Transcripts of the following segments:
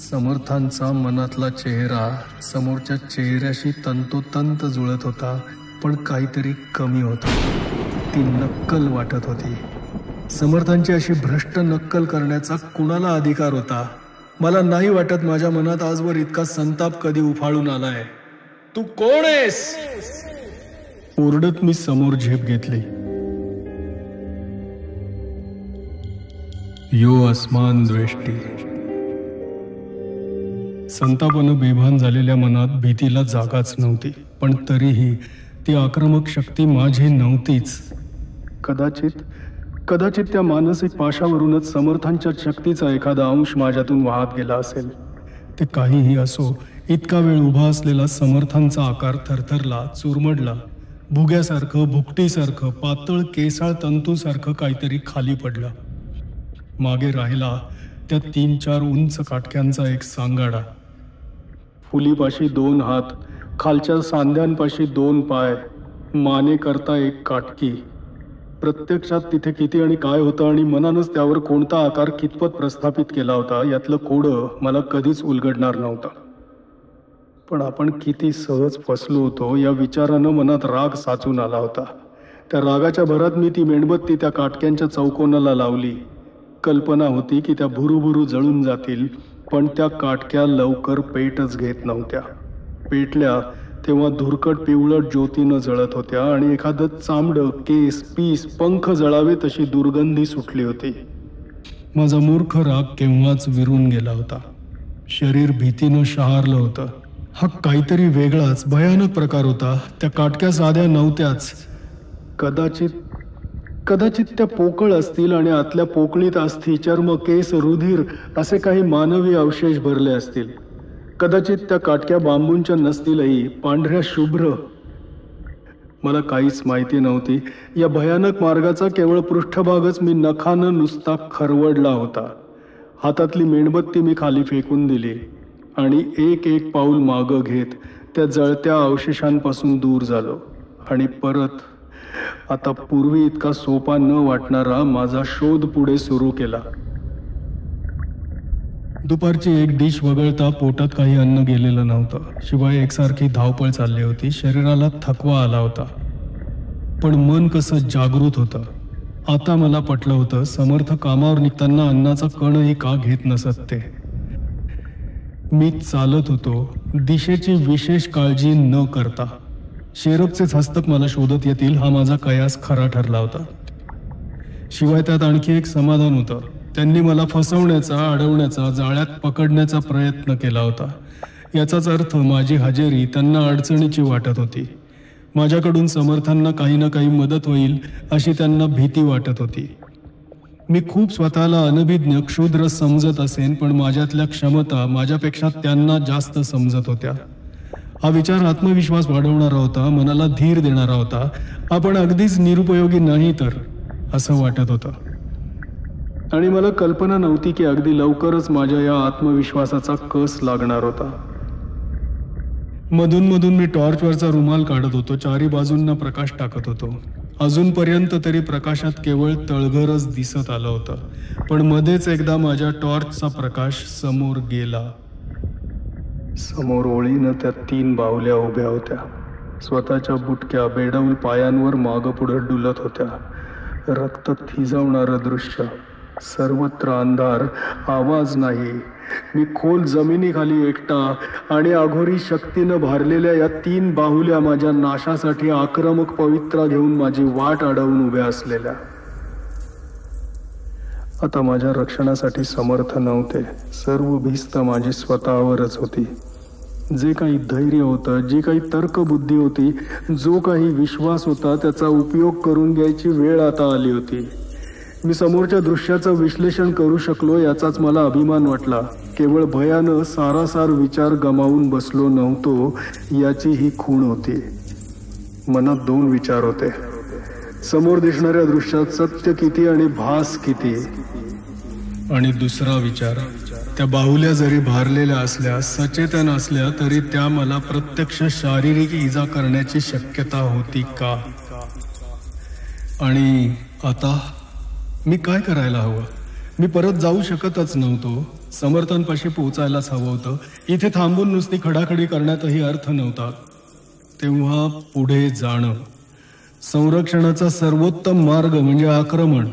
समर्थांचा मनातला चेहरा समोरच्या चेहऱ्याशी तंतोतंत जुळत होता, पण काहीतरी कमी होता. ती नक्कल वाटत होती. समर्थांची अशी भ्रष्ट नक्कल करण्याचा कुणाला अधिकार होता? मला नाही वाटत माझ्या मनात आजवर इतका संताप कधी उफाळून आलाय. तू कोण आहेस? ओरडत मी समोर झेप घेतली. यो अस्मान द्वेष्टी. संतापानं बेभान झालेल्या मनात भीतीला जागाच नव्हती, पण तरीही ती आक्रमक शक्ती माझी नव्हतीच. कदाचित त्या मानसिक पाशावरूनच समर्थांच्या शक्तीचा एखादा अंश माझ्यातून वाहत गेला असेल. ते काहीही असो, इतका वेळ उभा असलेला समर्थांचा आकार थरथरला, चुरमडला. भुग्यासारखं, भुकटीसारखं, पातळ केसाळ तंतूसारखं काहीतरी खाली पडलं. मागे राहिला त्या 3-4 उंच काटक्यांचा एक सांगाडा. फुलीपाशी 2 हात, खालच्या सांध्यांपाशी 2 पाय, माने करता एक काटकी. प्रत्यक्षात तिथे किती आणि काय होतं आणि मनानंच त्यावर कोणता आकार कितपत प्रस्थापित केला होता यातलं कोडं मला कधीच उलगडणार नव्हतं. पण आपण किती सहज फसलो होतो या विचारानं मनात राग साचून आला होता. त्या रागाच्या भरात मी ती मेणबत्ती त्या काटक्यांच्या चौकोनाला लावली. कल्पना होती की त्या भुरूभुरू जळून जातील, पण त्या काटक्या लवकर पेटच घेत नव्हत्या. पेटल्या तेव्हा धुरकट पिवळट ज्योतीनं जळत होत्या आणि एखादं चामडं, केस, पीस, पंख जळावे तशी दुर्गंधी सुटली होती. माझा मूर्ख राग केव्हाच विरून गेला होता. शरीर भीतीनं शहारलं होतं. हा काहीतरी वेगळाच भयानक प्रकार होता. त्या काटक्या साध्या नव्हत्याच. कदाचित त्या पोकळ असतील आणि आतल्या पोकळीत अस्थि, चर्म, केस, रुधिर असे काही मानवी अवशेष भरले असतील. कदाचित त्या काटक्या बांबूंच्या नसतीलही, पांढऱ्या शुभ्र. मला काहीच माहिती नव्हती. या भयानक मार्गाचा केवळ पृष्ठभागच मी नखानं नुसता खरवडला होता. हातातली मेणबत्ती मी खाली फेकून दिली आणि एक पाऊल मागं घेत त्या जळत्या अवशेषांपासून दूर झालो आणि परत आता पूर्वी इतका सोपा न वाटणारा माझा शोध पुढे सुरू केला. दुपारची एक डिश वगळता पोटात काही अन्न गेलेलं नव्हतं. शिवाय एकसारखी धावपळ चालली होती. शरीराला थकवा आला होता, पण मन कसं जागृत होतं. आता मला पटलं होतं समर्थ कामावर निघताना अन्नाचा कणही का घेत नसत ते. मी चालत होतो, दिशेची विशेष काळजी न करता. शेरपचेच हस्तक मला शोधत येतील हा माझा कयास खरा ठरला होता. शिवाय त्यात आणखी एक समाधान होतं. त्यांनी मला फसवण्याचा, अडवण्याचा, जाळ्यात पकडण्याचा प्रयत्न केला होता. याचाच अर्थ माझी हजेरी त्यांना अडचणीची वाटत होती. माझ्याकडून समर्थांना काही ना काही मदत होईल अशी त्यांना भीती वाटत होती. मी खूप स्वतःला अनभिज्ञ, क्षुद्र समजत असेन, पण माझ्यातल्या क्षमता माझ्यापेक्षा त्यांना जास्त समजत होत्या. हा विचार आत्मविश्वास वाढवणारा होता, मनाला धीर देणारा होता. आपण अगदीच निरुपयोगी नाही तर, असं वाटत होतं. आणि मला कल्पना नव्हती की अगदी लवकरच माझ्या या आत्मविश्वासाचा कस लागणार होता. मधून मी टॉर्चवरचा रुमाल काढत होतो. 4ही बाजूंना प्रकाश टाकत होतो. अजूनपर्यंत तरी प्रकाशात केवळ तळघरच दिसत आलं होतं, पण मध्येच एकदा माझ्या टॉर्चचा प्रकाश समोर गेला. समोर ओळीनं त्या 3 बाहुल्या उभ्या होत्या. स्वतःच्या बुटक्या बेडौल पायांवर मागं पुढं डुलत होत्या. रक्त थिजवणारं दृश्य. सर्वत्र अंधार, आवाज नाही. मी खोल जमिनीखाली एकटा आणि अघोरी शक्तीनं भारलेल्या या 3 बाहुल्या माझ्या नाशासाठी आक्रमक पवित्रा घेऊन माझी वाट अडवून उभ्या असलेल्या. आता माझ्या रक्षणासाठी समर्थ नव्हते. सर्व भिस्त माझी स्वतःवरच होती. जे काही धैर्य होतं, जी काही तर्कबुद्धी होती, जो काही विश्वास होता, त्याचा उपयोग करून घ्यायची वेळ आता आली होती. मी समोरच्या दृश्याचं विश्लेषण करू शकलो याचाच मला अभिमान वाटला. केवळ भयानं सारासार विचार गमावून बसलो नव्हतो याची ही खूण होती. मनात 2 विचार होते. समोर दिसणाऱ्या दृश्यात सत्य किती आणि भास किती. आणि दुसरा विचार, त्या बाहुल्या जरी भारलेल्या असल्या, सचेतन असल्या, तरी त्या मला प्रत्यक्ष शारीरिक इजा करण्याची शक्यता होती का? आणि आता मी काय करायला हवं? मी परत जाऊ शकतच नव्हतो. समर्थांपाशी पोचायलाच हवं होतं. इथे थांबून नुसती खडाखडी करण्यातही अर्थ नव्हता. तेव्हा पुढे जाणं, संरक्षणाचा सर्वोत्तम मार्ग म्हणजे आक्रमण.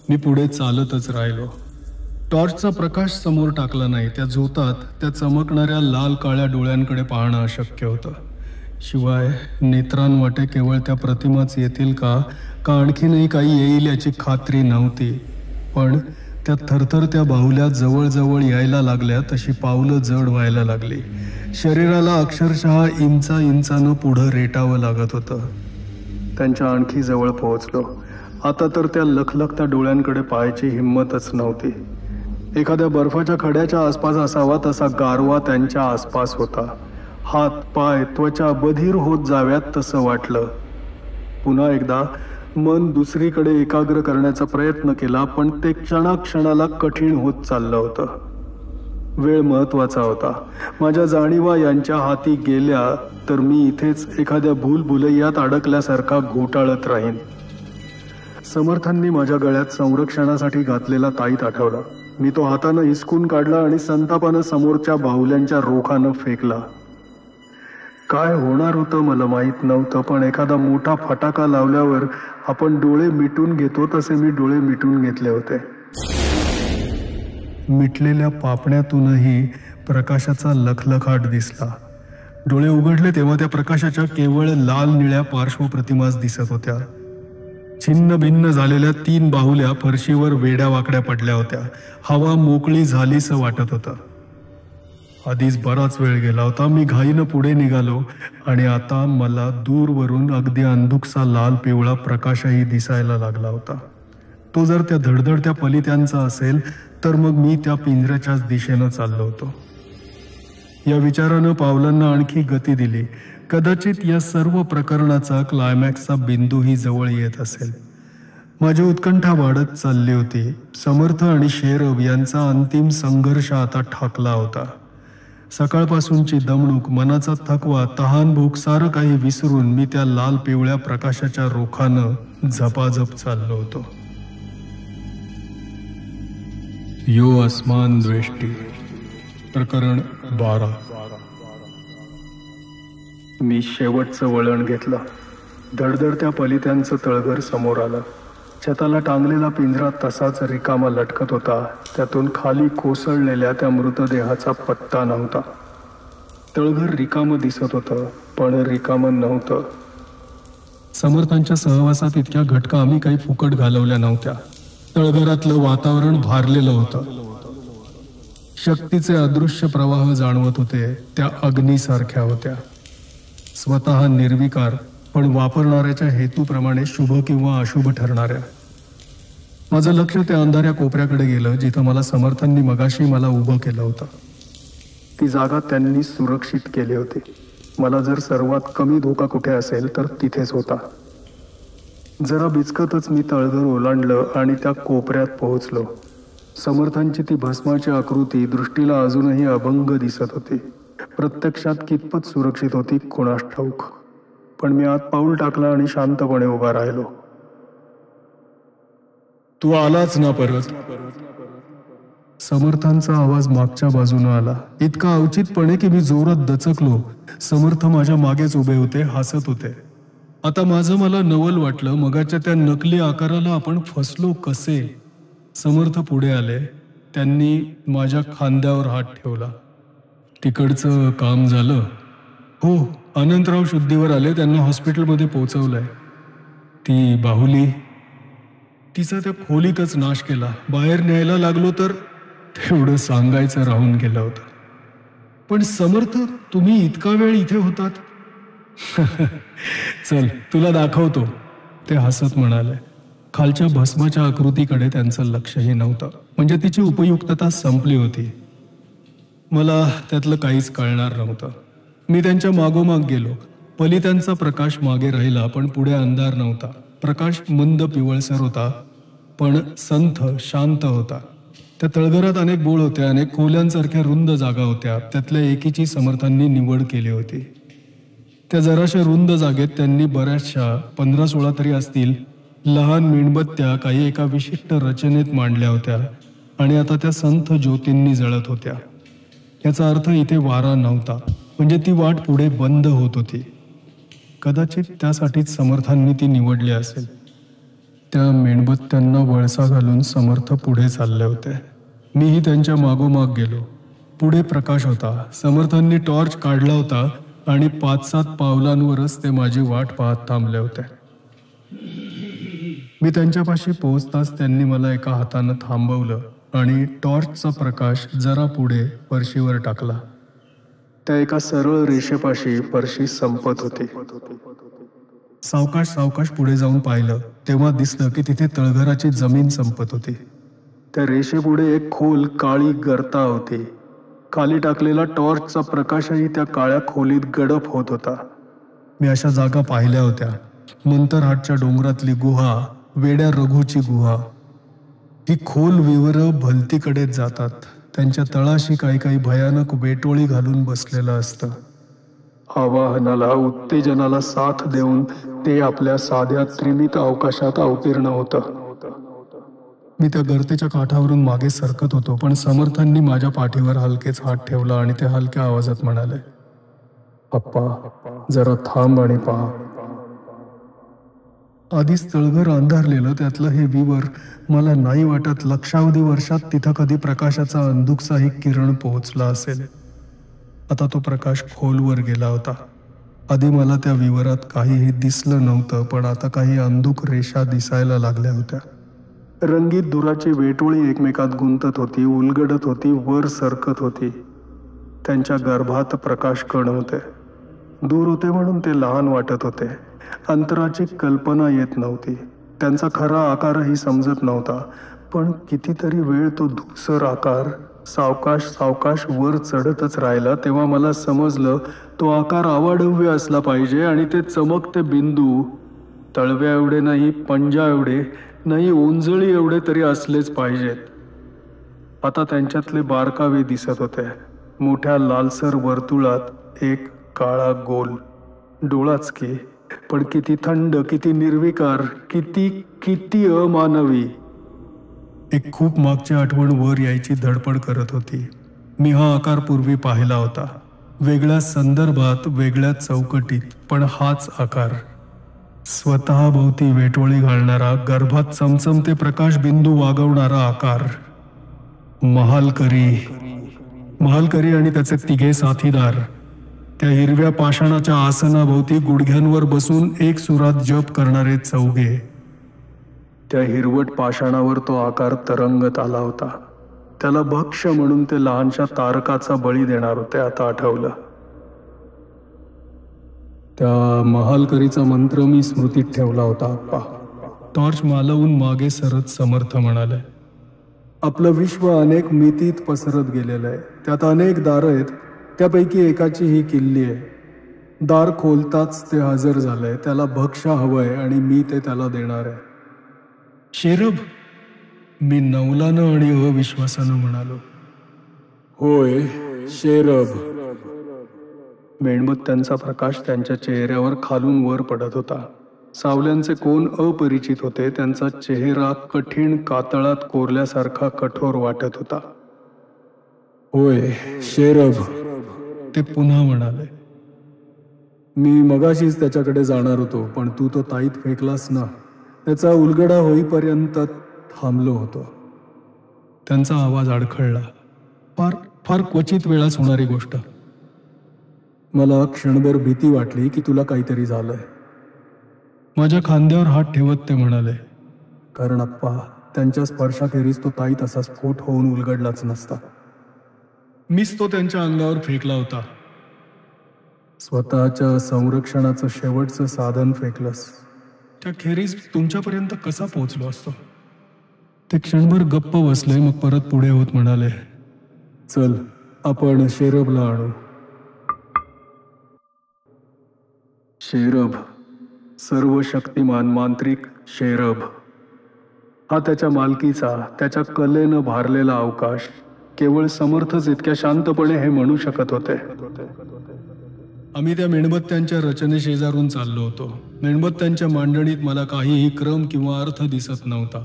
मी पुढे चालतच राहिलो. टॉर्चचा प्रकाश समोर टाकला नाही. त्या झोतात त्या चमकणाऱ्या लाल काळ्या डोळ्यांकडे पाहणं अशक्य होतं. शिवाय नेत्रांवाटे केवळ त्या प्रतिमाच येतील का आणखीनही काही येईल याची खात्री नव्हती. पण त्या थरथरत्या बाहुल्या जवळजवळ यायला लागल्या तशी पावलं जड व्हायला लागली. शरीराला अक्षरशः इंचानं पुढं रेटावं लागत होतं. त्यांच्या आणखी जवळ पोहोचलो. आता तर त्या लखलखत्या डोळ्यांकडे पाहायची हिंमतच नव्हती. एखाद्या बर्फाच्या खड्याच्या आसपास असावा तसा गारवा त्यांच्या आसपास होता. हात पाय त्वचा बधीर होत जाव्यात तसं वाटलं. पुन्हा एकदा मन दुसरीकडे एकाग्र करण्याचा प्रयत्न केला, पण ते क्षणाक्षणाला कठीण होत चाललं होतं. वेळ महत्वाचा होता. माझ्या जाणीवा यांच्या हाती गेल्या तर मी इथेच एखाद्या भूलभुलैयात अडकल्यासारखा घोटाळत राहीन. समर्थांनी माझ्या गळ्यात संरक्षणासाठी घातलेला ताईत आठवला. मी तो हातानं हिसकून काढला आणि संतापानं समोरच्या बाहुल्यांच्या रोखानं फेकला. काय होणार होतं मला माहीत नव्हतं, पण एखादा मोठा फटाका लावल्यावर आपण डोळे मिटून घेतो तसे मी डोळे मिटून घेतले होते. मिटलेल्या पापण्यातूनही प्रकाशाचा लखलखाट दिसला. डोळे उघडले तेव्हा त्या प्रकाशाच्या केवळ लाल निळ्या पार्श्वप्रतिमाच दिसत होत्या. छिन्न भिन्न झालेल्या 3 बाहुल्या फरशीवर वेड्या वाकड्या पडल्या होत्या. हवा मोकळी झालीसं वाटत होतं. आधीच बराच वेळ गेला होता. मी घाईनं पुढे निघालो आणि आता मला दूरवरून अगदी अंधुकसा लाल पिवळा प्रकाशही दिसायला लागला होता. तो जर त्या धडधडत्या पलित्यांचा असेल तर मग मी त्या पिंजऱ्याच्याच दिशेनं चाललो होतो. या विचारानं पावलांना आणखी गती दिली. कदाचित या सर्व प्रकरणाचा क्लायमॅक्सचा बिंदूही जवळ येत असेल. माझी उत्कंठा वाढत चालली होती. समर्थ आणि शेरव यांचा अंतिम संघर्ष आता ठाकला होता. सकाळपासूनची दमणूक, मनाचा थकवा, तहानभूक सारं काही विसरून मी त्या लाल पिवळ्या प्रकाशाच्या रोखानं झपाझप चाललो होतो. यो अस्मान द्वेष्टी, प्रकरण 12. मी शेवटचं वळण घेतलं. धडधडत्या पलित्यांचं तळघर समोर आलं. छताला टांगलेला पिंजरा तसाच रिकामा लटकत होता. त्यातून खाली कोसळलेल्या त्या मृतदेहाचा पत्ता नव्हता. तळघर रिकामं दिसत होतं, पण रिकामं नव्हतं. समर्थांच्या सहवासात इतक्या घटका आम्ही काही फुकट घालवल्या नव्हत्या. तळघरातलं वातावरण भारलेलं होतं. शक्तीचे अदृश्य प्रवाह जाणवत होते. त्या अग्नीसारख्या होत्या, स्वतः निर्विकार पण वापरणाऱ्याच्या हेतूप्रमाणे शुभ किंवा अशुभ ठरणाऱ्या. माझं लक्ष त्या अंधाऱ्या कोपऱ्याकडे गेलं जिथं मला समर्थांनी मगाशी मला उभं केलं होतं. ती जागा त्यांनी सुरक्षित केली होती. मला जर सर्वात कमी धोका कुठे असेल तर तिथेच होता. जरा बिचकतच मी तळघर ओलांडलं आणि त्या कोपऱ्यात पोहोचलो. समर्थांची ती भस्माची आकृती दृष्टीला अजूनही अभंग दिसत होती. प्रत्यक्षात कितपत सुरक्षित होती कोणास ठाऊक, पण मी आत पाऊल टाकला आणि शांतपणे उभा राहिलो. तू आलाच ना परत? समर्थांचा आवाज मागच्या बाजूने आला, इतका अवचितपणे की मी जोरात दचकलो. समर्थ माझ्या मागेच उभे होते, हसत होते. आता माझं मला नवल वाटलं. मगाच्या त्या नकली आकाराला आपण फसलो कसे? समर्थ पुढे आले. त्यांनी माझ्या खांद्यावर हात ठेवला. तिकडचं काम झालं? हो, अनंतराव शुद्धीवर आले. त्यांना हॉस्पिटलमध्ये पोहोचवलंय. ती बाहुली, तिचा त्या खोलीतच नाश केला. बाहेर न्यायला लागलो तर तेवढं सांगायचं राहून गेलं होतं. पण समर्थ, तुम्ही इतका वेळ इथे होतात? चल तुला दाखवतो, ते हसत म्हणाले. खालच्या भस्माच्या आकृतीकडे त्यांचं लक्षही नव्हतं. म्हणजे तिची उपयुक्तता संपली होती. मला त्यातलं काहीच कळणार नव्हतं. मी त्यांच्या मागोमाग गेलो. पलित्यांचा प्रकाश मागे राहिला, पण पुढे अंधार नव्हता. प्रकाश मंद पिवळसर होता, पण संथ शांत होता. त्या तळघरात अनेक बोळ होते. अनेक खोल्यांसारख्या रुंद जागा होत्या. त्यातल्या एकीची समर्थांनी निवड केली होती. त्या जराशा रुंद जागेत त्यांनी बऱ्याचशा 15-16 तरी असतील लहान मेणबत्त्या काही एका विशिष्ट रचनेत मांडल्या होत्या आणि आता त्या संथ ज्योतींनी जळत होत्या. याचा अर्थ इथे वारा नव्हता, म्हणजे ती वाट पुढे बंद होत होती. कदाचित त्यासाठीच समर्थांनी ती निवडली असेल. त्या मेणबत्त्यांना वळसा घालून समर्थ पुढे चालले होते. मीही त्यांच्या मागोमाग गेलो. पुढे प्रकाश होता. समर्थांनी टॉर्च काढला होता आणि 5-7 पावलांवरच ते माझी वाट पाहत थांबले होते. मी त्यांच्यापाशी पोहोचताच त्यांनी मला एका हातानं थांबवलं आणि टॉर्चचा प्रकाश जरा पुढे फरशीवर टाकला. त्या एका सरळ रेषेपाशी फरशी संपत होती. सावकाश सावकाश पुढे जाऊन पाहिलं तेव्हा दिसलं की तिथे तळघराची जमीन संपत होती. त्या रेषेपुढे एक खोल काळी गर्ता होती. खाली टाकलेला टॉर्चचा प्रकाशही त्या काळ्या खोलीत गडप होत होता. मी अशा जागा पाहिल्या होत्या. मंतरहाटच्या डोंगरातली गुहा, वेड्या रघुची गुहा. ही खोल विवरं भलतीकडेच जातात. त्यांच्या तळाशी काही काही भयानक वेटोळी घालून बसलेलं असतं. आवाहनाला, उत्तेजनाला साथ देऊन ते आपल्या साध्या त्रिमित अवकाशात अवतीर्ण होतं. मी त्या गर्तेच्या काठावरून मागे सरकत होतो, पण समर्थांनी माझ्या पाठीवर हलकेच हात ठेवला आणि ते हलक्या आवाजात म्हणाले, "अप्पा, जरा थांब आणि पहा." आधीच तळघर अंधारलेलं त्यातलं हे विवर मला नाही वाटत लक्षावधी वर्षात तिथं कधी प्रकाशाचा अंधुकसाही किरण पोहोचला असेल. आता तो प्रकाश खोलवर गेला होता. आधी मला त्या विवरात काहीही दिसलं नव्हतं, पण आता काही अंधुक रेषा दिसायला लागल्या होत्या. रंगीत धुराची वेटोळी एकमेकात गुंतत होती, उलगडत होती, वर सरकत होती. त्यांच्या गर्भात प्रकाश कण होते. दूर होते म्हणून ते लहान वाटत होते. अंतराची कल्पना येत नव्हती. त्यांचा खरा आकारही समजत नव्हता. पण कितीतरी वेळ तो धूसर आकार सावकाश सावकाश वर चढतच राहिला. तेव्हा मला समजलं तो आकार अवाढव्य असला पाहिजे आणि ते चमकते बिंदू तळव्या एवढे नाही, पंजा एवढे नाही, ओंजळी एवढे तरी असलेच पाहिजेत. आता त्यांच्यातले बारकावे दिसत होते. मोठ्या लालसर वर्तुळात एक काळा गोल डोळाच की, पण किती थंड, किती निर्विकार, किती किती अमानवी. एक खूप मागची आठवण वर यायची धडपड करत होती. मी हा आकार पूर्वी पाहिला होता, वेगळ्या संदर्भात, वेगळ्या चौकटीत, पण हाच आकार. स्वतःभोवती वेटोळी घालणारा, गर्भात चमचमते प्रकाश बिंदू वागवणारा आकार. महालकरी आणि त्याचे तिघे साथीदार त्या हिरव्या पाषाणाच्या आसनाभोवती गुडघ्यांवर बसून एक सुरात जप करणारे चौघे. त्या हिरवट पाषाणावर तो आकार तरंगत आला होता. त्याला भक्ष्य म्हणून ते लहानशा तारकाचा बळी देणार होते. आता आठवलं. त्या महालकरीचा मंत्र मी स्मृतीत ठेवला होता. आप्पा. टॉर्च मालवून मागे सरत समर्थ म्हणाले, "आपलं विश्व अनेक मितीत पसरत गेलेलं आहे. त्यात अनेक दारं आहेत. त्यापैकी एकाची ही किल्ली आहे. दार खोलताच ते हजर झालंय. त्याला भक्ष्य हवंय आणि मी ते त्याला देणार आहे." "शेरब?" मी नवलानं आणि अविश्वासानं म्हणालो. "होय, शेरब." मेणबत्त्यांचा प्रकाश त्यांच्या चेहऱ्यावर खालून वर पडत होता. सावल्यांचे कोन अपरिचित होते. त्यांचा चेहरा कठीण कातळात कोरल्यासारखा कठोर वाटत होता. "होय, शेरब," ते पुन्हा म्हणाले. "मी मगाशीच त्याच्याकडे जाणार होतो, पण तू तो ताईत फेकलास ना. त्याचा उलगडा होईपर्यंत थांबलो होतो." त्यांचा आवाज अडखळला. फार फार क्वचित वेळाच होणारी गोष्ट. मला क्षणभर भीती वाटली की तुला काहीतरी झालंय. माझ्या खांद्यावर हात ठेवत ते म्हणाले, "कारण अप्पा, त्यांच्या स्पर्शाखेरीज तो ताई तसा स्फोट होऊन उलगडलाच नसता. मीच तो त्यांच्या अंगावर फेकला होता." "स्वतःच्या संरक्षणाचं शेवटचं साधन फेकलंस. त्या खेरीज तुमच्यापर्यंत कसा पोहोचलो असतो?" ते क्षणभर गप्प बसले, मग परत पुढे होत म्हणाले, "चल, आपण शेरबला आणू." शेरब, सर्वशक्तिमान मांत्रिक शेरब. हा त्याच्या मालकीचा, त्याच्या कलेनं भारलेला अवकाश. केवळ समर्थच इतक्या शांतपणे हे म्हणू शकत होते. आम्ही त्या मेणबत्त्यांच्या रचनेशेजारून चाललो होतो. मेणबत्त्यांच्या मांडणीत मला काहीही क्रम किंवा अर्थ दिसत नव्हता,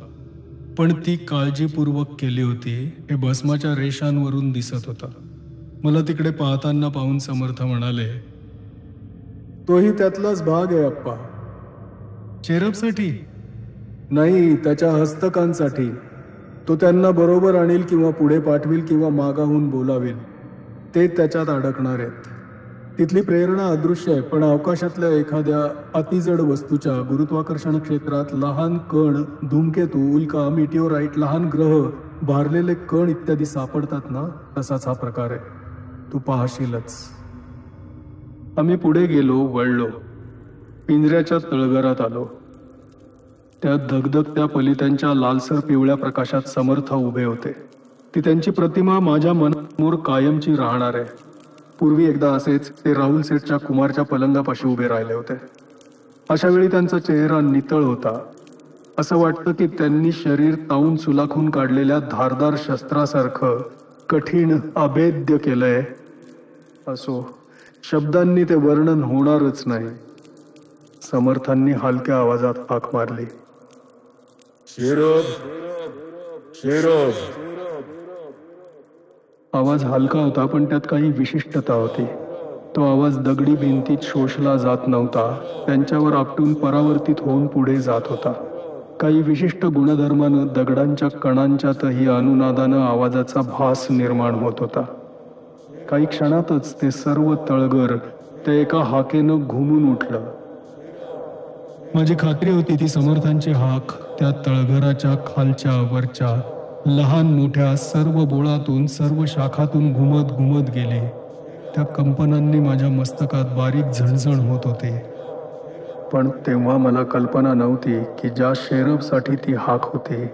पण ती काळजीपूर्वक केली होती हे भस्माच्या रेषांवरून दिसत होतं. मला तिकडे पाहताना पाहून समर्थ म्हणाले, तोही त्यातलाच भाग आहे अप्पा. चेरबसाठी नाही, त्याच्या हस्तकांसाठी. तो त्यांना बरोबर आणील किंवा पुढे पाठवील किंवा मागाहून बोलावेल, ते त्याच्यात अडकणार आहेत. तिथली प्रेरणा अदृश्य आहे, पण अवकाशातल्या एखाद्या अतिजड वस्तूच्या गुरुत्वाकर्षण क्षेत्रात लहान कण, धूमकेतू, उल्का, मिटिओराइट, लहान ग्रह, भारलेले कण इत्यादी सापडतात ना, तसाच हा प्रकार आहे. तू पाहशीलच. आम्ही पुढे गेलो, वळलो, पिंजऱ्याच्या तळघरात आलो. त्या धगधगत्या पलित्यांच्या लालसर पिवळ्या प्रकाशात समर्थ उभे होते. ती त्यांची प्रतिमा माझ्या मनासमोर कायमची राहणार आहे. पूर्वी एकदा असेच ते राहुल सेठच्या कुमारच्या पलंगापाशी उभे राहिले होते. अशा वेळी त्यांचा चेहरा नितळ होता. असं वाटतं की त्यांनी शरीर तावून सुलाखून काढलेल्या धारदार शस्त्रासारखं कठीण अभेद्य केलंय. असो, शब्दांनी ते वर्णन होणारच नाही. समर्थांनी हलक्या आवाजात हाक मारली, शेरब, शेरब. आवाज हलका होता, पण त्यात काही विशिष्टता होती. तो आवाज दगडी भिंतीत शोषला जात नव्हता, त्यांच्यावर आपटून परावर्तित होऊन पुढे जात होता. काही विशिष्ट गुणधर्मानं दगडांच्या कणांच्यातही अनुनादानं आवाजाचा भास निर्माण होत होता. काही क्षणातच ते सर्व तळघर त्या एका हाकेनं घुमून उठलं. माझी खात्री होती ती समर्थांची हाक त्या तळघराच्या खालच्या वरच्या लहान मोठ्या सर्व बोळातून, सर्व शाखातून घुमत घुमत गेली. त्या कंपनांनी माझ्या मस्तकात बारीक झणझण होत होते. पण तेव्हा मला कल्पना नव्हती की ज्या शेरबसाठी ती हाक होती,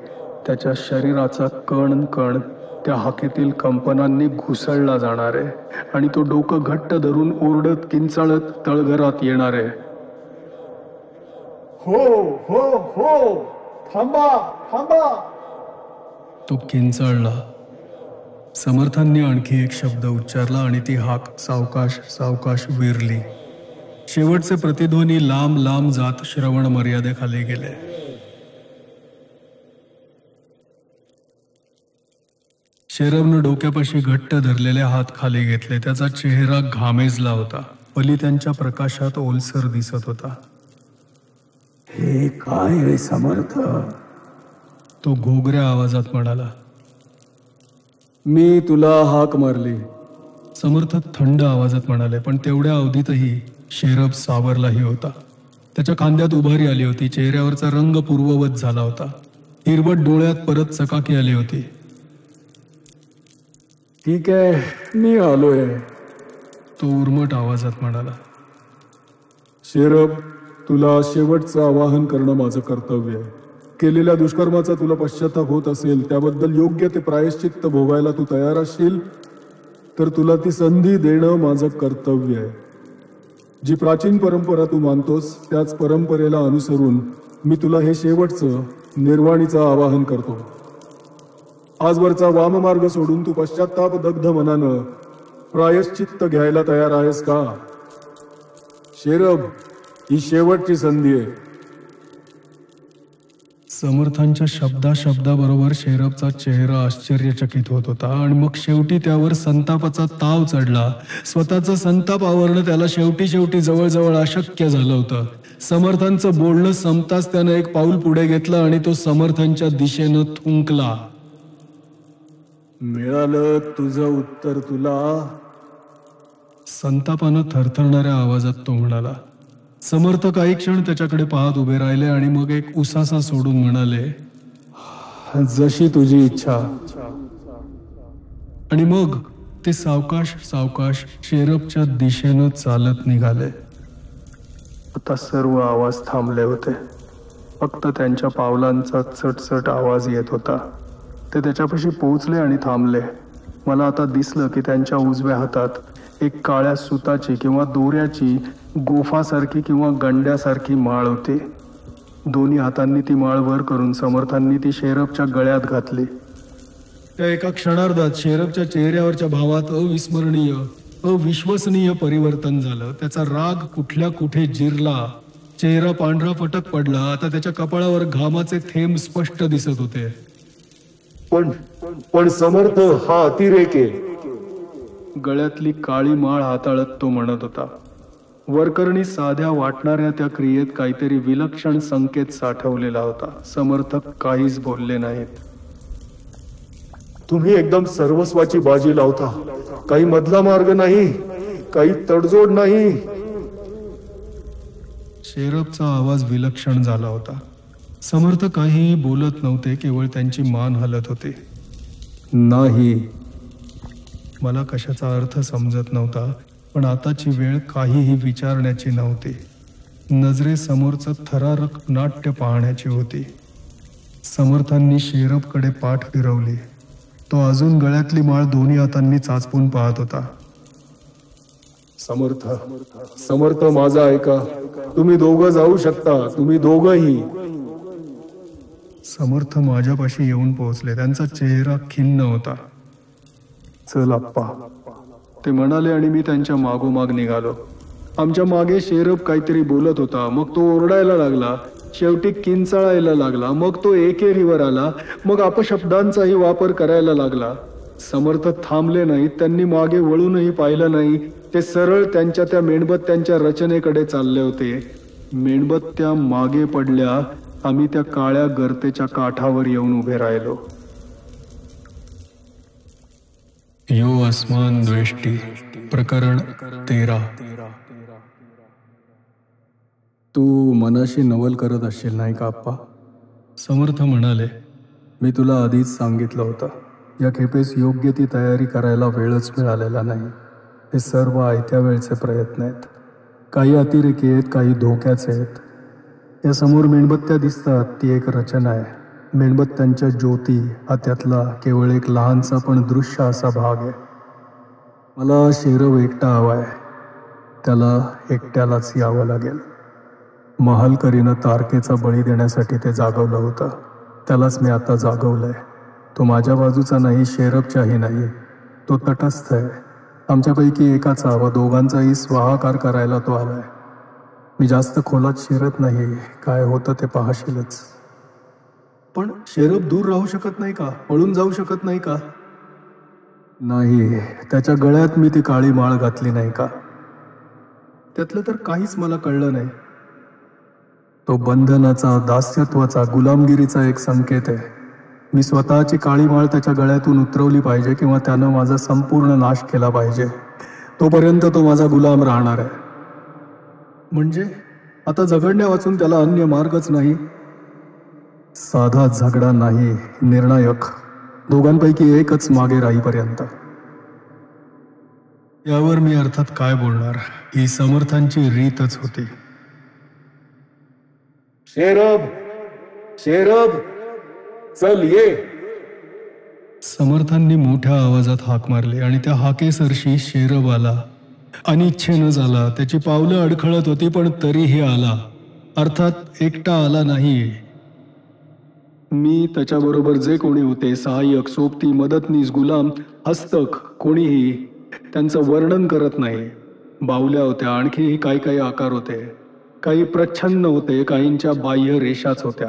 त्याच्या शरीराचा कण कण त्या हाकेतील कंपनांनी घुसळला जाणार आहे आणि तो डोकं घट्ट धरून ओरडत किंचाळत तळघरात येणार आहे. हो हो हो, थांबा थांबा. तो किंचाळला. समर्थांनी आणखी एक शब्द उच्चारला आणि ती हाक सावकाश सावकाश विरली. शेवटचे प्रतिध्वनी लांब लांब जात श्रवण मर्यादेखाली गेले. शेरबनं डोक्यापाशी घट्ट धरलेले हात खाली घेतले. त्याचा चेहरा घामेजला होता. पलित्यांच्या प्रकाशात ओलसर दिसत होता. हे काय रे समर्थ, तो घोगऱ्या आवाजात म्हणाला. मी तुला हाक मारली, समर्थ थंड आवाजात म्हणाले. पण तेवढ्या अवधीतही शेरब सावरलाही होता. त्याच्या खांद्यात उभारी आली होती. चेहऱ्यावरचा रंग पूर्ववत झाला होता. हिरवट डोळ्यात परत चकाकी आली होती. ठीक आहे, मी आलोय, तो उर्मट आवाजात म्हणाला. शेरब, तुला शेवटचं आवाहन करणं माझं कर्तव्य आहे. केलेल्या दुष्कर्माचा तुला पश्चाताप होत असेल, त्याबद्दल योग्य ते प्रायश्चित्त भोगायला तू तयार असशील तर तुला ती संधी देणं माझं कर्तव्य आहे. जी प्राचीन परंपरा तू मानतोस त्याच परंपरेला अनुसरून मी तुला हे शेवटचं निर्वाणीचं आवाहन करतो. आजवरचा वाममार्ग सोडून तू पश्चाताप दग्ध मनानं प्रायश्चित्त घ्यायला तयार आहेस का? शेरब, ही शेवटची संधी आहे. समर्थांच्या शब्दाबरोबर शेरबचा चेहरा आश्चर्यचकित होत होता आणि मग शेवटी त्यावर संतापाचा ताव चढला. स्वतःचा संताप आवरणं त्याला शेवटी जवळजवळ अशक्य झालं होतं. समर्थांचं बोलणं संपताच त्यानं एक पाऊल पुढे घेतलं आणि तो समर्थांच्या दिशेनं थुंकला. मिळालं तुझं उत्तर तुला, संतापानं थरथरणाऱ्या आवाजात तो म्हणाला. समर्थ काही क्षण त्याच्याकडे पाहत उभे राहिले आणि मग एक उसासा सोडून म्हणाले, जशी तुझी इच्छा. आणि मग ते सावकाश सावकाश शेरबच्या दिशेनं चालत निघाले. आता सर्व आवाज थांबले होते. फक्त त्यांच्या पावलांचा चटचट आवाज येत होता. ते त्याच्यापाशी पोहोचले आणि थांबले. मला आता दिसलं की त्यांच्या उजव्या हातात एक काळ्या सुताची किंवा दोऱ्याची गोफासारखी किंवा गंड्यासारखी माळ होती. दोन्ही हातांनी ती माळ वर करून समर्थांनी ती शेरबच्या गळ्यात घातली. त्या एका क्षणार्धात शेरबच्या चेहऱ्यावरच्या भावात अविस्मरणीय, अविश्वसनीय परिवर्तन झालं. त्याचा राग कुठल्या कुठे जिरला. चेहरा पांढरा फटक पडला. आता त्याच्या कपाळावर घामाचे थेंब स्पष्ट दिसत होते. पण समर्थ हा अतिरेक आहे. गळ्यातली काळी माळ हाताळत तो म्हणत होता. वरकरणी साध्या वाटणाऱ्या त्या क्रियेत काहीतरी विलक्षण संकेत साठवलेला होता. समर्थक काहीच बोलले नाहीत. तुम्ही एकदम सर्वस्वाची बाजी लावता. काही मधला मार्ग नाही, काही तडजोड नाही. शेरबचा आवाज विलक्षण झाला होता. समर्थ काहीही बोलत नव्हते, केवळ त्यांची मान हलत होती. नाही, मला कशाचा अर्थ समजत नव्हता, पण आताची वेळ काहीही विचारण्याची नव्हती. नजरेसमोरचं थरारक नाट्य पाहण्याची होती. समर्थांनी शेरबकडे पाठ फिरवली. तो अजून गळ्यातली माळ दोन्ही हातांनी चाचपून पाहत होता. समर्थ माझा ऐका. तुम्ही दोघं जाऊ शकता, तुम्ही दोघंही. समर्थ माझ्यापाशी येऊन पोहोचले. त्यांचा चेहरा खिन्न होता. चल आप्पा, ते म्हणाले आणि मी त्यांच्या मागोमाग निघालो. आमच्या मागे शेरब काहीतरी बोलत होता. मग तो ओरडायला लागला. शेवटी किंचाळायला लागला. मग तो एकेरीवर आला. मग अपशब्दांचाही वापर करायला लागला. समर्थ थांबले नाहीत. त्यांनी मागे वळूनही पाहिलं नाही. ते सरळ त्यांच्या त्या मेणबत्त्यांच्या रचनेकडे चालले होते. मेणबत्त्या मागे पडल्या. आम्ही त्या काळ्या गर्तेच्या काठावर येऊन उभे राहिलो. यो अस्मान द्वेष्टी प्रकरण 13. तू मनाशी नवल करत असशील नाही का आप्पा? समर्थ म्हणाले. मी तुला आधीच सांगितलं होतं, या खेपेस योग्य ती तयारी करायला वेळच मिळालेला नाही. हे सर्व आयत्या वेळचे प्रयत्न आहेत. काही अतिरेकी आहेत, काही धोक्याचे आहेत. या समोर मेणबत्त्या दिसतात, ती एक रचना आहे. मेणबत्त्यांच्या ज्योती हा त्यातला केवळ एक लहानसा पण दृश्य असा भाग आहे. मला शेरब एकटा हवा आहे. त्याला एकट्यालाच यावं लागेल. महालकरीनं तारकेचा बळी देण्यासाठी ते जागवलं होतं. त्यालाच मी आता जागवलंय. तो माझ्या बाजूचा नाही, शेरबच्याही नाही. तो तटस्थ आहे. आमच्यापैकी एकाचा व दोघांचाही स्वाहाकार करायला तो आलाय. मी जास्त खोलात शिरत नाही. काय होतं ते पाहशीलच. पण शेरब दूर राहू शकत नाही का? पळून जाऊ शकत नाही का? नाही, त्याच्या गळ्यात मी ती काळी माळ घातली नाही का? त्यातलं तर काहीच मला कळलं नाही. तो बंधनाचा, दास्यत्वाचा, गुलामगिरीचा एक संकेत आहे. मी स्वतःची काळी माळ त्याच्या गळ्यातून उतरवली पाहिजे किंवा त्यानं माझा संपूर्ण नाश केला पाहिजे. तोपर्यंत तो माझा गुलाम राहणार आहे. म्हणजे आता झगडण्या वाचून त्याला अन्य मार्गच नाही. साधा झगडा नाही, निर्णायक. दोघांपैकी एकच मागे राहीपर्यंत. यावर मी अर्थात काय बोलणार? ही समर्थांची रीतच होती. शेरब, शेरब, चल ये. समर्थांनी मोठ्या आवाजात हाक मारली आणि त्या हाकेसरशी शेरब आला. अनिच्छेनं झाला. त्याची पावलं अडखळत होती, पण तरीही आला. अर्थात एकटा आला नाही. मी, त्याच्याबरोबर जे कोणी होते, सहाय्यक, सोबती, मदतनीस, गुलाम, हस्तक, कोणीही, त्यांचं वर्णन करत नाही. बावल्या होत्या. आणखीही काही काही आकार होते. काही प्रच्छन्न होते. काहींच्या बाह्य रेषाच होत्या.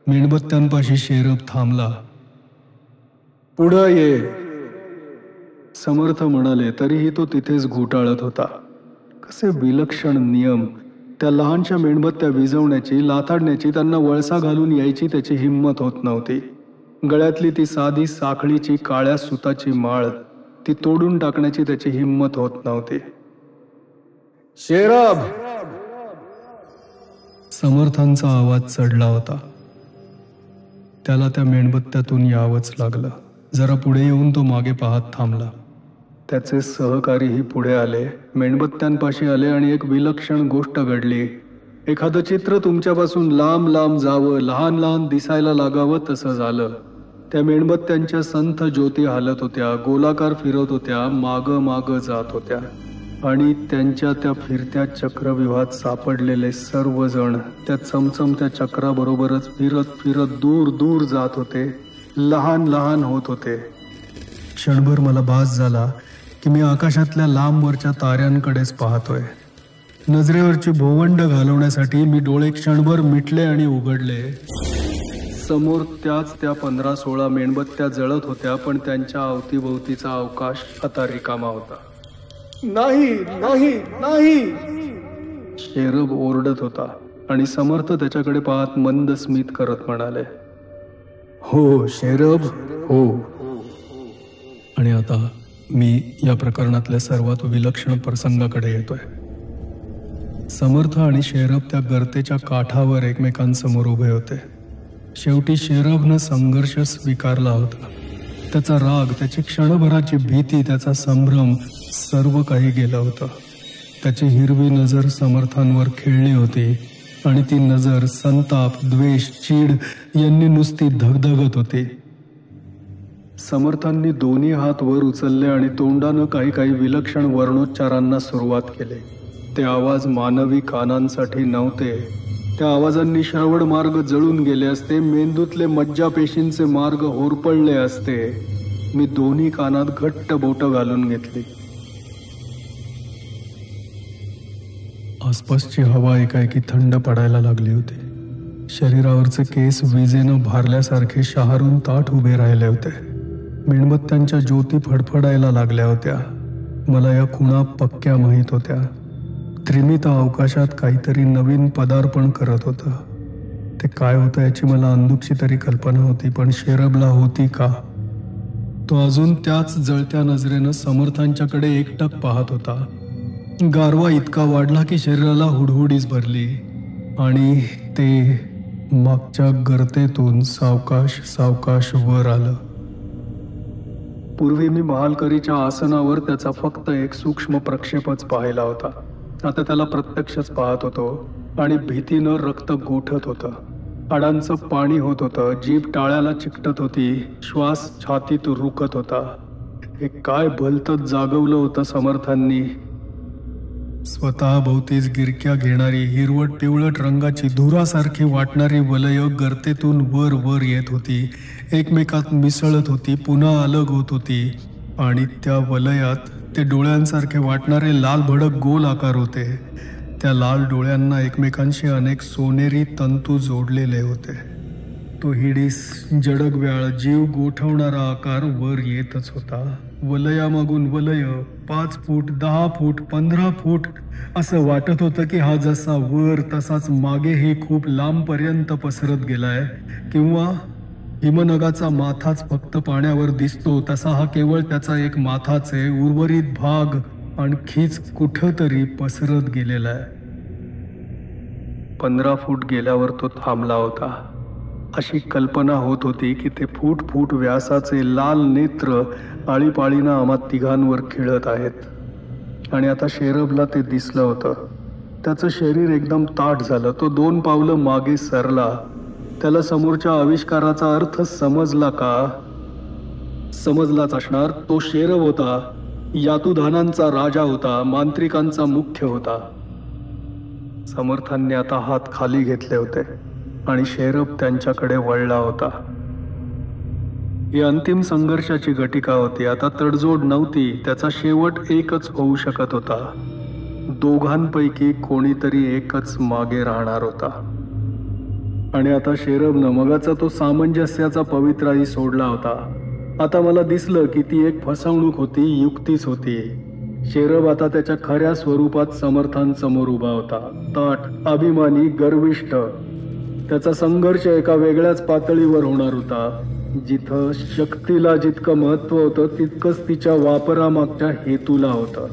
मेणबत्त्यांपाशी शेरब थांबला. पुढं ये, समर्थ म्हणाले. तरीही तो तिथेच घोटाळत होता. कसे विलक्षण नियम! त्या लहानशा मेणबत्त्या विझवण्याची, लाथाडण्याची, त्यांना वळसा घालून यायची त्याची हिंमत होत नव्हती. गळ्यातली ती साधी साखळीची काळ्या सुताची माळ, ती तोडून टाकण्याची त्याची हिंमत होत नव्हती. शेरब! समर्थांचा आवाज चढला होता. त्याला त्या मेणबत्त्यातून यावंच लागलं. जरा पुढे येऊन तो मागे पाहत थांबला. त्याचे सहकारीही पुढे आले, मेणबत्त्यांपाशी आले आणि एक विलक्षण गोष्ट घडली. एखादं चित्र तुमच्यापासून लांब लांब जावं, लहान लहान दिसायला लागावं, तसं झालं. त्या मेणबत्त्यांच्या संथ ज्योती हालत होत्या, गोलाकार फिरत होत्या, मागं मागं जात होत्या. आणि त्यांच्या त्या फिरत्या चक्रव्यूहात सापडलेले सर्वजण त्या चमचमत्या चक्राबरोबरच फिरत फिरत दूर दूर जात होते, लहान लहान होत होते. क्षणभर मला भास झाला की मी आकाशातल्या लांबवरच्या ताऱ्यांकडेच पाहतोय. नजरेवरची भोवंड घालवण्यासाठी मी डोळे क्षणभर मिटले आणि उघडले. समोर त्या 15-16 मेणबत्त्या जळत होत्या, पण त्यांच्या अवतीभोवतीचा अवकाश आता रिकामा होता. नाही नाही नाही, शेरब ओरडत होता आणि समर्थ त्याच्याकडे पाहत मंद स्मित करत म्हणाले, हो शेरब हो. आणि आता मी या प्रकरणातल्या सर्वात विलक्षण प्रसंगाकडे येतोय. समर्थ आणि शेरब त्या गर्तेच्या काठावर एकमेकांसमोर उभे होते. शेवटी शेरबनं संघर्ष स्वीकारला होता. त्याचा राग, त्याची क्षणभराची भीती, त्याचा संभ्रम सर्व काही गेलं होतं. त्याची हिरवी नजर समर्थांवर खेळली होती आणि ती नजर संताप, द्वेष, चीड यांनी नुसती धगधगत होती. समर्थांनी दोन्ही हात वर उचलले आणि तोंडानं काही विलक्षण वर्णोच्चारांना सुरुवात केली. ते आवाज मानवी कानांसाठी नव्हते. त्या आवाजांनी श्रवण मार्ग जळून गेले असते, मेंदूतले मज्जापेशींचे मार्ग होरपळले असते. मी दोन्ही कानात घट्ट बोटं घालून घेतली. आसपासची हवा एकाएकी थंड पडायला लागली होती. शरीरावरचे केस विजेनं भारल्यासारखे शहारून ताठ उभे राहिले होते. मेणबत्त्यांच्या ज्योती फडफडायला लागल्या होत्या. मला या खुणा पक्क्या माहीत होत्या. त्रिमित अवकाशात काहीतरी नवीन पदार्पण करत होतं. ते काय होतं याची मला अंधुकशी तरी कल्पना होती, पण शेरबला होती का? तो अजून त्याच जळत्या नजरेनं समर्थांच्याकडे एकटक पाहत होता. गारवा इतका वाढला की शरीराला हुडहुडीच भरली आणि ते मागच्या गर्तेतून सावकाश सावकाश वर आलं. पूर्वी मी महालकरीच्या आसनावर त्याचा फक्त एक सूक्ष्म प्रक्षेपच पाहिला होता. आता त्याला प्रत्यक्षच पाहत होतो आणि भीतीनं रक्त गोठत होतं. हाडांचं पाणी होत होतं. जीभ टाळ्याला चिकटत होती. श्वास छातीत रुकत होता. हे काय भलतंच जागवलं होतं समर्थांनी. स्वतः भोवतीच गिरक्या घेणारी हिरवट पिवळट रंगाची धुरासारखी वाटणारी वलय गर्तेतून वर वर येत होती, एकमेकात मिसळत होती, पुन्हा अलग होत होती. आणि त्या वलयात ते डोळ्यांसारखे वाटणारे लाल भडक गोल आकार होते. त्या लाल डोळ्यांना एकमेकांशी अनेक सोनेरी तंतू जोडलेले होते. तो हिडीस जडगव्याळ जीव गोठवणारा आकार वर येतच होता. वलयामागून वलय 5 फूट 10 फूट 15 फूट असं वाटत होतं की हा जसा वर तसाच मागेही खूप लांबपर्यंत पसरत गेलाय, किंवा हिमनगाचा माथाच फक्त पाण्यावर दिसतो तसा हा केवळ त्याचा एक माथाच आहे. उर्वरित भाग आणखीच कुठंतरी पसरत गेलेला आहे. 15 फूट गेल्यावर तो थांबला होता. अशी कल्पना होत होती की ते फूट फूट व्यासाचे लाल नेत्र आळीपाळीनं आम्हा तिघांवर खिळत आहेत. आणि आता शेरबला ते दिसलं होतं. त्याचं शरीर एकदम ताठ झालं. तो 2 पावलं मागे सरला. त्याला समोरच्या आविष्काराचा अर्थ समजला का? समजलाच असणार. तो शेरब होता. यातुधानांचा राजा होता. मांत्रिकांचा मुख्य होता. समर्थांनी आता हात खाली घेतले होते आणि शेरब त्यांच्याकडे वळला होता. ही अंतिम संघर्षाची घटिका होती. आता तडजोड नव्हती. त्याचा शेवट एकच होऊ शकत होता. दोघांपैकी कोणीतरी एकच मागे राहणार होता. आणि आता शेरबनं मगाचा तो सामंजस्याचा पवित्राही सोडला होता. आता मला दिसलं की ती एक फसवणूक होती, युक्तीच होती. शेरब आता त्याच्या खऱ्या स्वरूपात समर्थांसमोर उभा होता. ताठ, अभिमानी, गर्विष्ठ. त्याचा संघर्ष एका वेगळ्याच पातळीवर होणार होता. जिथं शक्तीला जितकं महत्व होतं तितकंच तिच्या वापरामागच्या हेतूला होतं.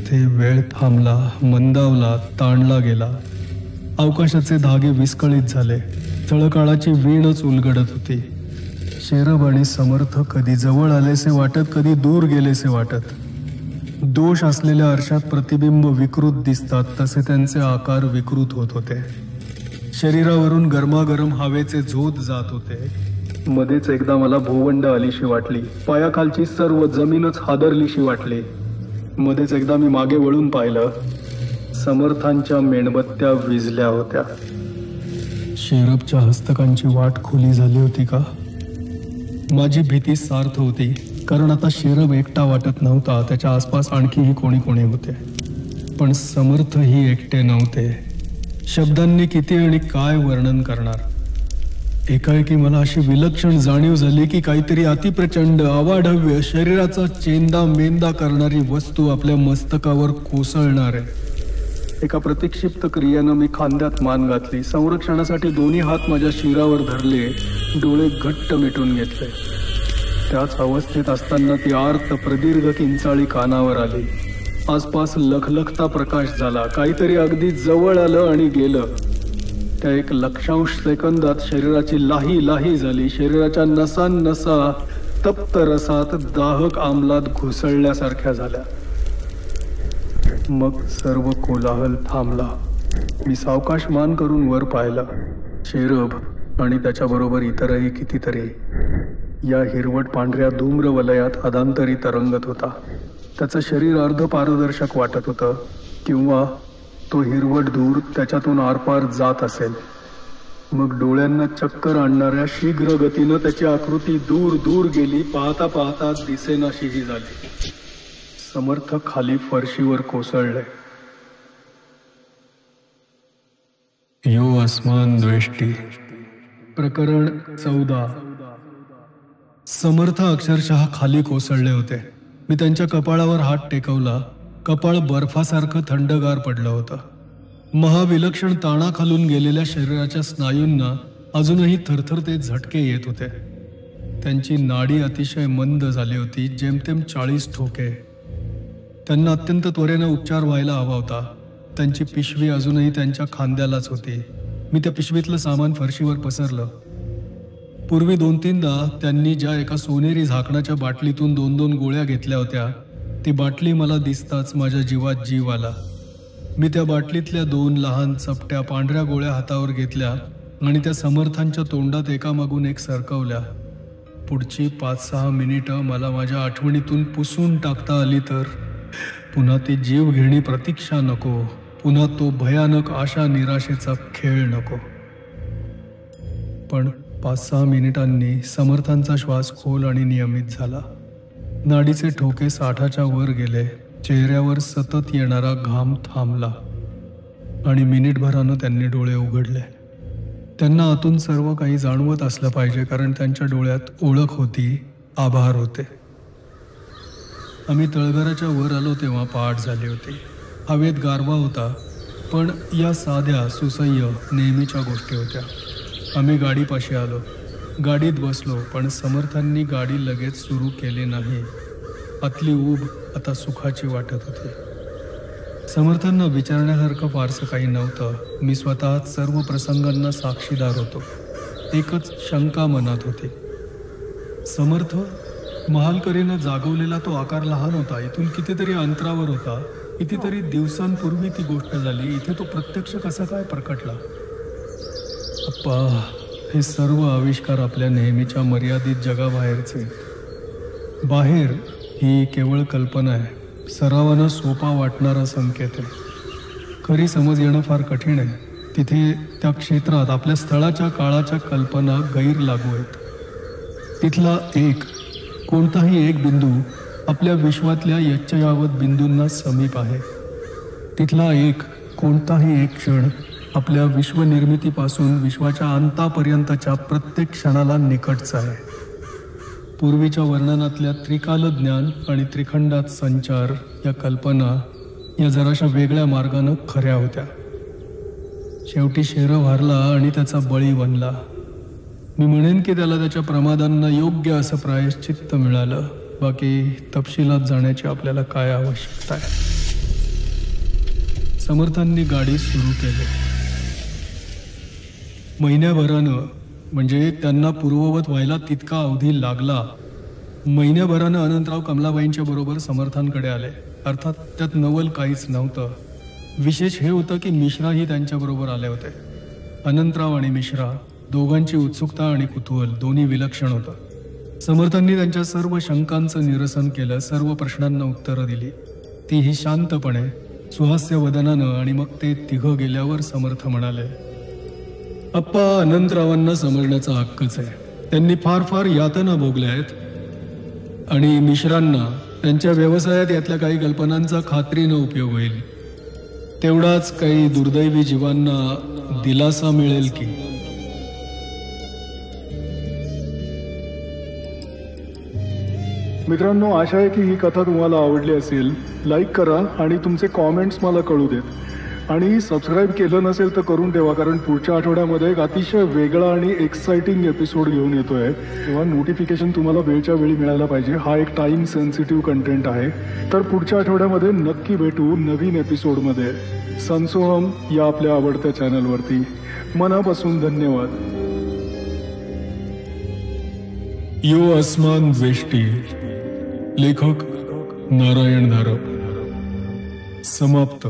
ते वेळ थांबला, मंदावला, ताणला गेला. अवकाशाचे धागे विस्कळीत झाले. तळकाळाची वीणच उलगडत होती. शेरब आणि समर्थ कधी जवळ आलेसे वाटत, कधी दूर गेलेसे वाटत. दोष असलेल्या आरशात प्रतिबिंब विकृत दिसतात तसे त्यांचे आकार विकृत होत होते. शरीरावरून गरमागरम हवेचे झोत जात होते. मध्येच एकदा मला भोवंड आलीशी वाटली. पायाखालची सर्व जमीनच हादरलीशी वाटली. मध्येच एकदा मी मागे वळून पाहिलं. समर्थांच्या मेणबत्त्या विझल्या होत्या. शेरबच्या हस्तकांची वाट खुली झाली होती का? माझी भीती सार्थ होती, कारण आता शेरब एकटा वाटत नव्हता. त्याच्या आसपास आणखीही कोणी होते. पण समर्थही एकटे नव्हते. शब्दांनी किती आणि काय वर्णन करणार. एकाएकी मला अशी विलक्षण जाणीव झाली की काहीतरी अतिप्रचंड अवाढव्य शरीराचा चेंदा मेंदा करणारी वस्तू आपल्या मस्तकावर कोसळणार आहे. एका प्रतिक्षिप्त क्रियेनं मी खांद्यात मान घातली. संरक्षणासाठी दोन्ही हात माझ्या शिरावर धरले, डोळे घट्ट मिटून घेतले. त्याच अवस्थेत असताना ती आर्त प्रदीर्घ किंचाळी कानावर आली. आसपास लखलखता प्रकाश झाला. काहीतरी अगदी जवळ आलं आणि गेलं. त्या एक लक्षांश सेकंदात शरीराची लाही लाही झाली. शरीराच्या नसा तप्त रसात दाहक आमलात घुसळल्यासारख्या झाल्या. मग सर्व कोलाहल थांबला. मी सावकाश मान करून वर पाहिलं. शेरब आणि त्याच्याबरोबर इतरही कितीतरी या हिरवट पांढऱ्या धूम्र वलयात अधांतरी तरंगत होता. त्याचं शरीर अर्धपारदर्शक वाटत होतं, किंवा तो हिरवट धूर त्याच्यातून आरपार जात असेल. मग डोळ्यांना चक्कर आणणाऱ्या शीघ्र गतीनं त्याची आकृती दूर दूर गेली. पाहता पाहता दिसेनाशीही झाली. समर्थ खाली फरशीवर कोसळले. यो अस्मान द्वेष्टी. प्रकरण 14. समर्थ अक्षरशः खाली कोसळले होते. मी त्यांच्या कपाळावर हात टेकवला. कपाळ बर्फासारखं थंडगार पडलं होतं. महाविलक्षण ताणाखालून गेलेल्या शरीराच्या स्नायूंना अजूनही थरथरते झटके येत होते. त्यांची नाडी अतिशय मंद झाली होती, जेमतेम 40 ठोके. त्यांना अत्यंत त्वरेनं उपचार व्हायला हवा होता. त्यांची पिशवी अजूनही त्यांच्या खांद्यालाच होती. मी त्या पिशवीतलं सामान फरशीवर पसरलं. पूर्वी 2-3दा त्यांनी ज्या एका सोनेरी झाकणाच्या बाटलीतून 2-2 गोळ्या घेतल्या होत्या, ती बाटली मला दिसताच माझ्या जीवात जीव आला. मी त्या बाटलीतल्या 2 लहान चपट्या पांढऱ्या गोळ्या हातावर घेतल्या आणि त्या समर्थांच्या तोंडात एकामागून एक सरकवल्या. पुढची 5-6 मिनिटं मला माझ्या आठवणीतून पुसून टाकता आली तर पुन्हा ती जीवघेणी प्रतीक्षा नको, पुन्हा तो भयानक आशा निराशेचा खेळ नको. पण 5-6 मिनिटांनी समर्थांचा श्वास खोल आणि नियमित झाला. नाडीचे ठोके 60च्या वर गेले. चेहऱ्यावर सतत येणारा घाम थांबला आणि मिनिटभरानं त्यांनी डोळे उघडले. त्यांना आतून सर्व काही जाणवत असलं पाहिजे, कारण त्यांच्या डोळ्यात ओळख होती, आभार होते. आम्ही तळघराच्या वर आलो तेव्हा पहाट झाली होती. हवेत गारवा होता, पण या साध्या सुसह्य नेहमीच्या गोष्टी होत्या. आम्ही गाडीपाशी आलो. गाडीत बसलो, पण समर्थांनी गाडी लगेच सुरू केली नाही. आतली ऊब आता सुखाची वाटत होती. समर्थांना विचारण्यासारखं फारसं काही नव्हतं. मी स्वतः सर्व प्रसंगांना साक्षीदार होतो. एकच शंका मनात होती. समर्थ महालकरीनं जागवलेला तो आकार लहान होता. इथून कितीतरी अंतरावर होता. कितीतरी दिवसांपूर्वी ती गोष्ट झाली. इथे तो प्रत्यक्ष कसा काय प्रकटला? अप्पा, हे सर्व आविष्कार आपल्या नेहमीच्या मर्यादित जगाबाहेरचे. बाहेर ही केवळ कल्पना आहे. सरावानं सोपा वाटणारा संकेत आहे. खरी समज येणं फार कठीण आहे. तिथे त्या क्षेत्रात आपल्या स्थळाच्या काळाच्या कल्पना गैर लागू आहेत. तिथला कोणताही एक बिंदू आपल्या विश्वातल्या यच्चयावत बिंदूंना समीप आहे. तिथला कोणताही एक क्षण आपल्या विश्वनिर्मितीपासून विश्वाच्या अंतापर्यंतच्या प्रत्येक क्षणाला निकटचा आहे. पूर्वीच्या वर्णनातल्या त्रिकाल ज्ञान आणि त्रिखंडात संचार या कल्पना या जराशा वेगळ्या मार्गानं खऱ्या होत्या. शेवटी शेरव हारला आणि त्याचा बळी बनला. मी म्हणेन की त्याला त्याच्या प्रमादांना योग्य असं प्रायश्चित्त मिळालं. बाकी तपशिलात जाण्याची आपल्याला काय आवश्यकता आहे. समर्थांनी गाडी सुरू केली. महिन्याभरानं, म्हणजे त्यांना पूर्ववत व्हायला तितका अवधी लागला. महिन्याभरानं अनंतराव कमलाबाईंच्या बरोबर समर्थांकडे आले. अर्थात त्यात नवल काहीच नव्हतं. विशेष हे होतं की मिश्राही त्यांच्याबरोबर आले होते. अनंतराव आणि मिश्रा दोघांची उत्सुकता आणि कुतूहल दोन्ही विलक्षण होतं. समर्थांनी त्यांच्या सर्व शंकांचं निरसन केलं. सर्व प्रश्नांना उत्तरं दिली, तीही शांतपणे, सुहास्य वदनानं. आणि मग ते तिघं गेल्यावर समर्थ म्हणाले, अप्पा, अनंतरावांना समजण्याचा हक्कच आहे. त्यांनी फार फार यातना भोगल्या आहेत. आणि मिश्रांना त्यांच्या व्यवसायात यातल्या काही कल्पनांचा खात्रीनं उपयोग होईल. तेवढाच काही दुर्दैवी जीवांना दिलासा मिळेल की. मित्रांनो, आशा आहे की ही कथा तुम्हाला आवडली असेल. लाईक करा आणि तुमचे कॉमेंट्स मला कळू देत. आणि सबस्क्राईब केलं नसेल तर करून ठेवा, कारण पुढच्या आठवड्यामध्ये एक अतिशय वेगळा आणि एक्साइटिंग एपिसोड घेऊन येतोय. तेव्हा नोटिफिकेशन तुम्हाला वेळच्या वेळी मिळायला पाहिजे. हा एक टाईम सेन्सिटिव्ह कंटेंट आहे. तर पुढच्या आठवड्यामध्ये नक्की भेटू नवीन एपिसोडमध्ये. संसोहम या आपल्या आवडत्या चॅनलवरती. मनापासून धन्यवाद. यो अस्मान वेष्टी. लेखक नारायण धारप. समाप्त.